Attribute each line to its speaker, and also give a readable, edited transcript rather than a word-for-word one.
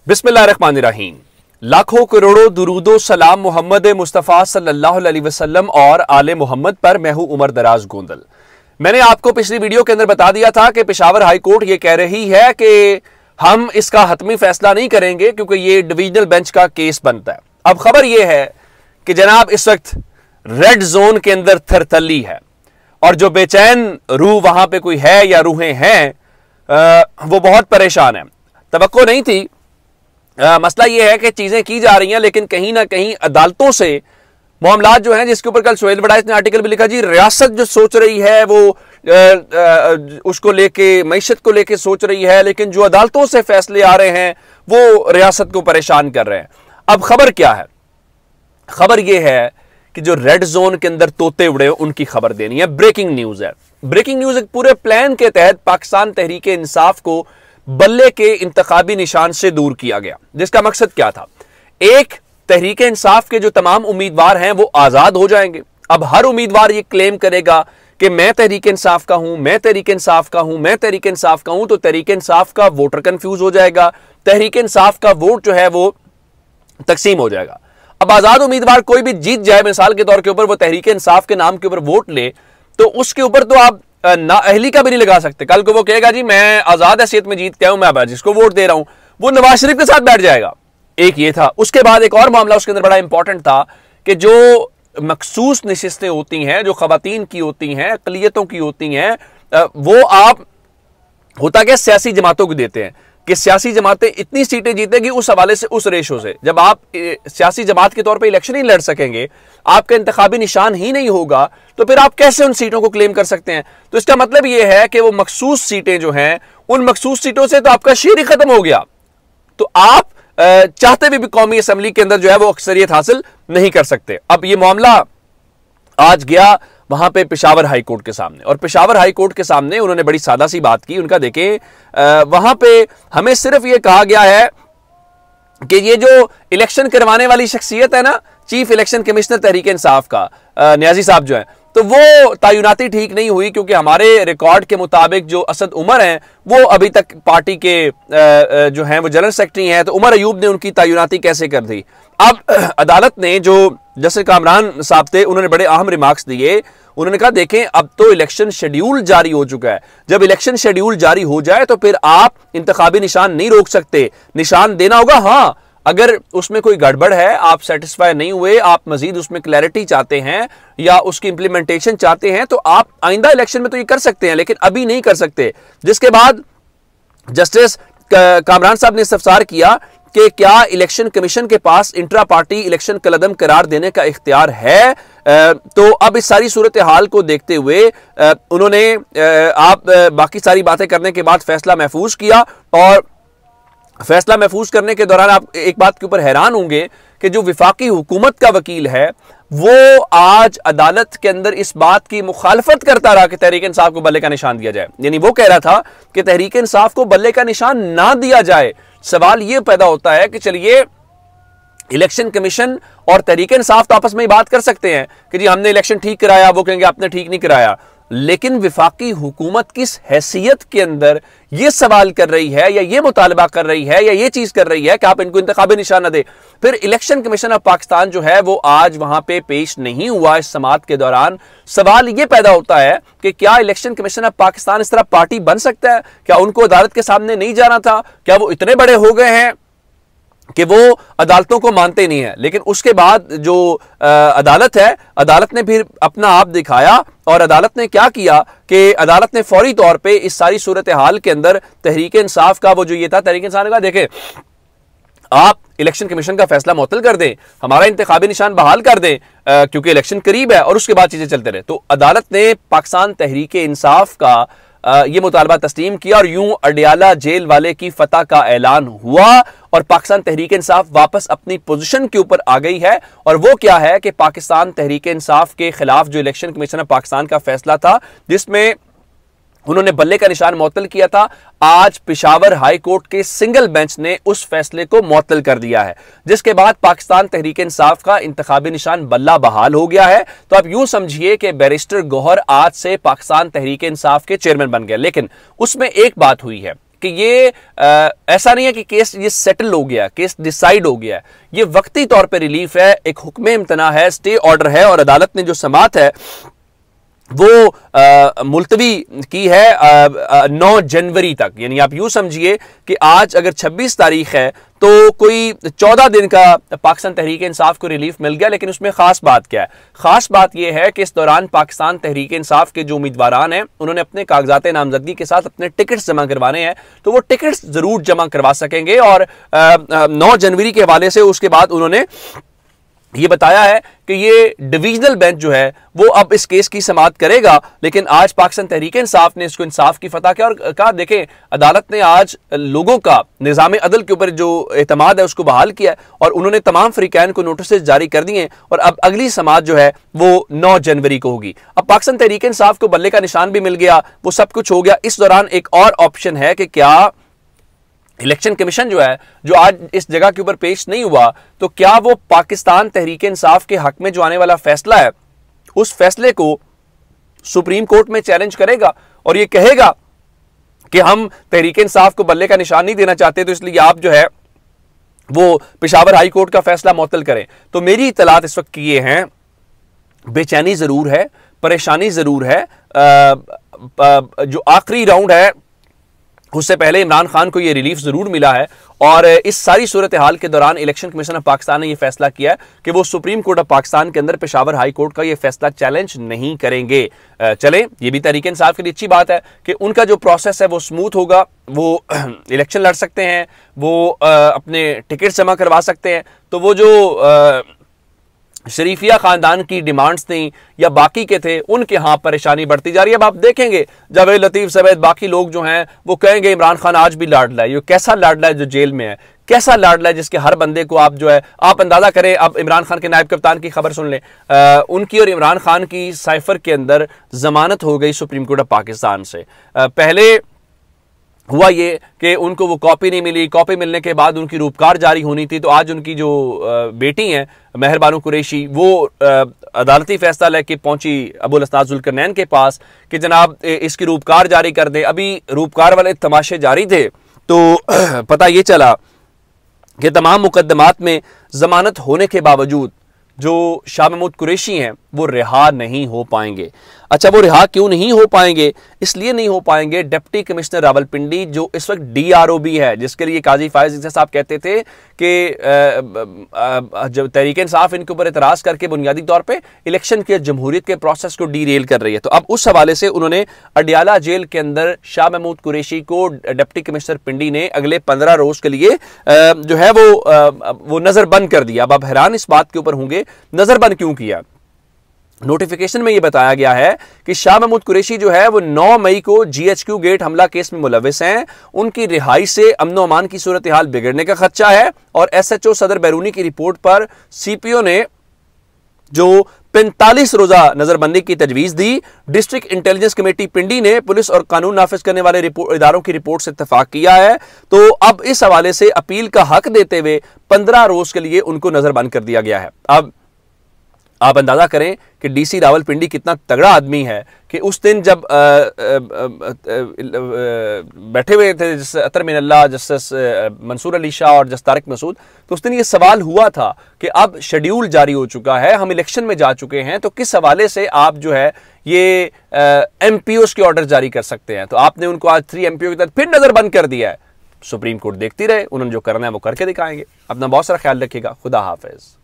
Speaker 1: बिस्मिल्लाहिर्रहमानिर्रहीम। लाखों करोड़ों दुरूदो सलाम मोहम्मद मुस्तफ़ा सल्लल्लाहु अलैहि वसल्लम और आले मोहम्मद पर। मैं हूं उमर दराज गोंदल। मैंने आपको पिछली वीडियो के अंदर बता दिया था कि पेशावर हाई कोर्ट ये कह रही है कि हम इसका हतमी फैसला नहीं करेंगे क्योंकि ये डिवीजनल बेंच का केस बनता है। अब खबर यह है कि जनाब इस वक्त रेड जोन के अंदर थरथली है और जो बेचैन रूह वहां पे कोई है या रूहें हैं वो बहुत परेशान है। तवक्को नहीं थी। मसला यह है कि चीजें की जा रही हैं लेकिन कहीं ना कहीं अदालतों से मामलात जो हैं, जिसके ऊपर कल सोहेल वड़ाइस ने आर्टिकल भी लिखा, जी रियासत जो सोच रही है वो उसको लेके मईशत को लेके सोच रही है, लेकिन जो अदालतों से फैसले आ रहे हैं वो रियासत को परेशान कर रहे हैं। अब खबर क्या है? खबर यह है कि जो रेड जोन के अंदर तोते उड़े उनकी खबर देनी है। ब्रेकिंग न्यूज है। ब्रेकिंग न्यूज एक पूरे प्लान के तहत पाकिस्तान तहरीक इंसाफ को बल्ले के इंतखाबी निशान से दूर किया गया, जिसका मकसद क्या था? एक, तहरीक इंसाफ के जो तमाम उम्मीदवार हैं वो आजाद हो जाएंगे। अब हर उम्मीदवार ये क्लेम करेगा कि मैं तहरीक इंसाफ का हूं, मैं तहरीक इंसाफ का हूं, मैं तहरीक इंसाफ का हूं, तो तहरीक इंसाफ का वोटर कंफ्यूज हो जाएगा, तहरीक इंसाफ का वोट जो है वो तकसीम हो जाएगा। अब आजाद उम्मीदवार कोई भी जीत जाए, मिसाल के तौर के ऊपर वो तहरीक इंसाफ के नाम के ऊपर वोट ले, तो उसके ऊपर तो आप नाअहली का भी नहीं लगा सकते। कल को वो कहेगा जी मैं आजाद हैसियत में जीत के हूं, मैं जिसको वोट दे रहा हूं, वो नवाज शरीफ के साथ बैठ जाएगा। एक ये था। उसके बाद एक और मामला उसके अंदर बड़ा इंपॉर्टेंट था कि जो मखसूस नशिस्तें होती हैं, जो खवातीन की होती हैं, अक़लियतों की होती हैं, वो आप होता क्या सियासी जमातों को देते हैं कि सियासी जमातें इतनी सीटें जीतेगी उस हवाले से, उस रेशो से। जब आप सियासी जमात के तौर पे इलेक्शन ही लड़ सकेंगे, आपका इंतखाबी निशान ही नहीं होगा, तो फिर आप कैसे उन सीटों को क्लेम कर सकते हैं? तो इसका मतलब यह है कि वो मखसूस सीटें जो हैं, उन मखसूस सीटों से तो आपका शेर ही खत्म हो गया, तो आप चाहते भी कौमी असम्बली के अंदर जो है वो अक्सरियत हासिल नहीं कर सकते। अब ये मामला आज गया वहां पे पेशावर हाई कोर्ट के सामने, और पेशावर हाई कोर्ट के सामने उन्होंने बड़ी सादा सी बात की। उनका देखें, वहां पे हमें सिर्फ ये कहा गया है कि ये जो इलेक्शन करवाने वाली शख्सियत है ना, chief election commissioner Tehreek Insaf का न्याजी साहब जो है, तो वो तैनाती ठीक नहीं हुई क्योंकि हमारे रिकॉर्ड के मुताबिक जो असद उमर हैं वो अभी तक पार्टी के जो हैं वो जनरल सेक्रेटरी हैं, तो उमर अयूब ने उनकी तैनाती कैसे कर दी? अब अदालत ने, जो जस्टिस कामरान साहब थे, उन्होंने बड़े अहम रिमार्क्स दिए। उन्होंने कहा देखें अब तो इलेक्शन शेड्यूल जारी हो चुका है, जब इलेक्शन शेड्यूल जारी हो जाए तो फिर आप इंतखाबी निशान नहीं रोक सकते, निशान देना होगा। हाँ, अगर उसमें कोई गड़बड़ है, आप सेटिस्फाई नहीं हुए, आप मजीद उसमें क्लैरिटी चाहते हैं या उसकी इंप्लीमेंटेशन चाहते हैं, तो आप आइंदा इलेक्शन में तो ये कर सकते हैं, लेकिन अभी नहीं कर सकते। जिसके बाद जस्टिस कामरान साहब ने इस्तफसार किया कि क्या इलेक्शन कमीशन के पास इंट्रा पार्टी इलेक्शन कलअदम करार देने का इख्तियार है? तो अब इस सारी सूरत हाल को देखते हुए उन्होंने बाकी सारी बातें करने के बाद फैसला महफूज किया, और फैसला महफूज करने के दौरान आप एक बात के ऊपर हैरान होंगे कि जो विफाकी हुकूमत का वकील है वो आज अदालत के अंदर इस बात की मुखालफत करता रहा कि तहरीक इंसाफ को बल्ले का निशान दिया जाए। यानी वो कह रहा था कि तहरीक इंसाफ को बल्ले का निशान ना दिया जाए। सवाल ये पैदा होता है कि चलिए इलेक्शन कमीशन और तहरीक इंसाफ तो आपस में ही बात कर सकते हैं कि जी हमने इलेक्शन ठीक कराया, वो कहेंगे आपने ठीक नहीं कराया, लेकिन विफाकी हुकूमत किस हैसियत के अंदर यह सवाल कर रही है या ये मुतालबा कर रही है या ये चीज कर रही है कि आप इनको इंतखाबी निशान न दे? फिर इलेक्शन कमीशन ऑफ पाकिस्तान जो है वो आज वहां पे पेश नहीं हुआ इस समाअत के दौरान। सवाल ये पैदा होता है कि क्या इलेक्शन कमीशन ऑफ पाकिस्तान इस तरह पार्टी बन सकता है? क्या उनको अदालत के सामने नहीं जाना था? क्या वो इतने बड़े हो गए हैं कि वो अदालतों को मानते नहीं है? लेकिन उसके बाद जो अदालत है, अदालत ने फिर अपना आप दिखाया, और अदालत ने क्या किया कि अदालत ने फौरी तौर पे इस सारी सूरत हाल के अंदर तहरीक इंसाफ का वो जो ये था, तहरीक इंसाफ ने कहा देखे आप इलेक्शन कमीशन का फैसला मुअत्तल कर दें, हमारा इंतखाबी निशान बहाल कर दें क्योंकि इलेक्शन करीब है, और उसके बाद चीजें चलते रहे। तो अदालत ने पाकिस्तान तहरीक इंसाफ का ये मुतालबा तस्लीम किया, और यूं अडियाला जेल वाले की फतह का ऐलान हुआ और पाकिस्तान तहरीक इंसाफ वापस अपनी पोजीशन के ऊपर आ गई है। और वो क्या है कि पाकिस्तान तहरीक इंसाफ के खिलाफ जो इलेक्शन कमीशन ऑफ पाकिस्तान का फैसला था जिसमें उन्होंने बल्ले का निशान मुअत्तल किया था, आज पेशावर हाई कोर्ट के सिंगल बेंच ने उस फैसले को मुअत्तल कर दिया है, जिसके बाद पाकिस्तान तहरीक इंसाफ का इंतखाबी निशान बल्ला बहाल हो गया है। तो आप यूं समझिए कि बैरिस्टर गौहर आज से पाकिस्तान तहरीक इंसाफ के चेयरमैन बन गए। लेकिन उसमें एक बात हुई है कि ये ऐसा नहीं है कि केस ये सेटल हो गया, केस डिसाइड हो गया, ये वक्ती तौर पे रिलीफ है, एक हुक्म इम्तना है, स्टे ऑर्डर है और अदालत ने जो समाअत है वो मुलतवी की है 9 जनवरी तक। यानी आप यूं समझिए कि आज अगर 26 तारीख है तो कोई 14 दिन का पाकिस्तान तहरीक इंसाफ को रिलीफ मिल गया। लेकिन उसमें खास बात क्या है? खास बात यह है कि इस दौरान पाकिस्तान तहरीक इंसाफ के जो उम्मीदवारान हैं उन्होंने अपने कागजात नामजदगी के साथ अपने टिकट्स जमा करवाने हैं, तो वो टिकट्स जरूर जमा करवा सकेंगे। और 9 जनवरी के हवाले से उसके बाद उन्होंने ये बताया है कि ये डिवीजनल बेंच जो है वो अब इस केस की समाअत करेगा। लेकिन आज पाकिस्तान तहरीक इंसाफ ने इसको इंसाफ की फतह किया और कहा देखें अदालत ने आज लोगों का निज़ाम अदल के ऊपर जो एतमाद है उसको बहाल किया है और उन्होंने तमाम फ्रीकैन को नोटिस जारी कर दिए और अब अगली समाअत जो है वो 9 जनवरी को होगी। अब पाकिस्तान तहरीक इंसाफ को बल्ले का निशान भी मिल गया, वो सब कुछ हो गया। इस दौरान एक और ऑप्शन है कि क्या इलेक्शन कमीशन जो है जो आज इस जगह के ऊपर पेश नहीं हुआ, तो क्या वो पाकिस्तान तहरीक इंसाफ के हक में जो आने वाला फैसला है उस फैसले को सुप्रीम कोर्ट में चैलेंज करेगा और ये कहेगा कि हम तहरीक इंसाफ को बल्ले का निशान नहीं देना चाहते, तो इसलिए आप जो है वो पेशावर हाई कोर्ट का फैसला मुअत्तल करें। तो मेरी इत्तलात इस वक्त की ये हैं, बेचैनी जरूर है, परेशानी जरूर है। जो आखिरी राउंड है उससे पहले इमरान खान को यह रिलीफ जरूर मिला है और इस सारी सूरत हाल के दौरान इलेक्शन कमीशन ऑफ पाकिस्तान ने यह फैसला किया है कि वो सुप्रीम कोर्ट ऑफ पाकिस्तान के अंदर पेशावर हाई कोर्ट का यह फैसला चैलेंज नहीं करेंगे। चले, ये भी तहरीक इंसाफ के लिए अच्छी बात है कि उनका जो प्रोसेस है वो स्मूथ होगा, वो इलेक्शन लड़ सकते हैं, वो अपने टिकट जमा करवा सकते हैं। तो वो जो शरीफिया खानदान की डिमांड्स थी या बाकी के थे उनके यहाँ परेशानी बढ़ती जा रही है। अब आप देखेंगे जावेद लतीफ समेत बाकी लोग जो हैं वो कहेंगे इमरान खान आज भी लाडला है। ये कैसा लाडला है जो जेल में है, कैसा लाडला है जिसके हर बंदे को आप जो है आप अंदाजा करें। अब इमरान खान के नायब कप्तान की खबर सुन लें, उनकी और इमरान खान की साइफर के अंदर जमानत हो गई सुप्रीम कोर्ट ऑफ पाकिस्तान से। पहले हुआ ये कि उनको वो कॉपी नहीं मिली, कॉपी मिलने के बाद उनकी रूपकार जारी होनी थी। तो आज उनकी जो बेटी हैं मेहर बानो कुरैशी वो अदालती फैसला लेके पहुंची अबुल असनाद जुल्करनैन के पास कि जनाब इसकी रूपकार जारी कर दें। अभी रूपकार वाले तमाशे जारी थे तो पता ये चला कि तमाम मुकदमात में जमानत होने के बावजूद जो शाह महमूद कुरैशी हैं वो रिहा नहीं हो पाएंगे। अच्छा, वो रिहा क्यों नहीं हो पाएंगे? इसलिए नहीं हो पाएंगे, डिप्टी कमिश्नर रावलपिंडी जो इस वक्त DROB है, जिसके लिए काजी फायज साहब कहते थे कि जब तहरीक इंसाफ इनके ऊपर एतराज करके बुनियादी तौर पे इलेक्शन के जमहूरियत के प्रोसेस को डीरेल कर रही है, तो अब उस हवाले से उन्होंने अडियाला जेल के अंदर शाह महमूद कुरैशी को डिप्टी कमिश्नर पिंडी ने अगले 15 रोज के लिए जो है वो नजरबंद कर दिया। अब आप हैरान इस बात के ऊपर होंगे नजरबंद क्यों किया। नोटिफिकेशन में यह बताया गया है कि शाह महमूद कुरैशी जो है वो 9 मई को GHQ गेट हमला केस में मुलविस हैं। उनकी रिहाई से अमन अमान की सूरत हाल बिगड़ने का खदशा है और SHO सदर बैरूनी की रिपोर्ट पर CPO ने जो 45 रोजा नजरबंदी की तजवीज दी। डिस्ट्रिक्ट इंटेलिजेंस कमेटी पिंडी ने पुलिस और कानून नाफिज करने वाले इदारों की रिपोर्ट से इत्तेफाक किया है। तो अब इस हवाले से अपील का हक देते हुए 15 रोज के लिए उनको नजरबंद कर दिया गया है। अब आप अंदाजा करें कि DC रावलपिंडी कितना तगड़ा आदमी है कि उस दिन जब बैठे हुए थे जस्टिस अतर मिनल्ला, जस्टिस मंसूर अली शाह और जस्टिस तारिक मसूद, तो उस दिन ये सवाल हुआ था कि अब शेड्यूल जारी हो चुका है, हम इलेक्शन में जा चुके हैं, तो किस हवाले से आप जो है ये MPOs के ऑर्डर जारी कर सकते हैं। तो आपने उनको आज 3 MPO के तहत फिर नजरबंद कर दिया है। सुप्रीम कोर्ट देखती रहे, उन्होंने जो करना है वो करके दिखाएंगे। अपना बहुत सारा ख्याल रखिएगा। खुदा हाफिज।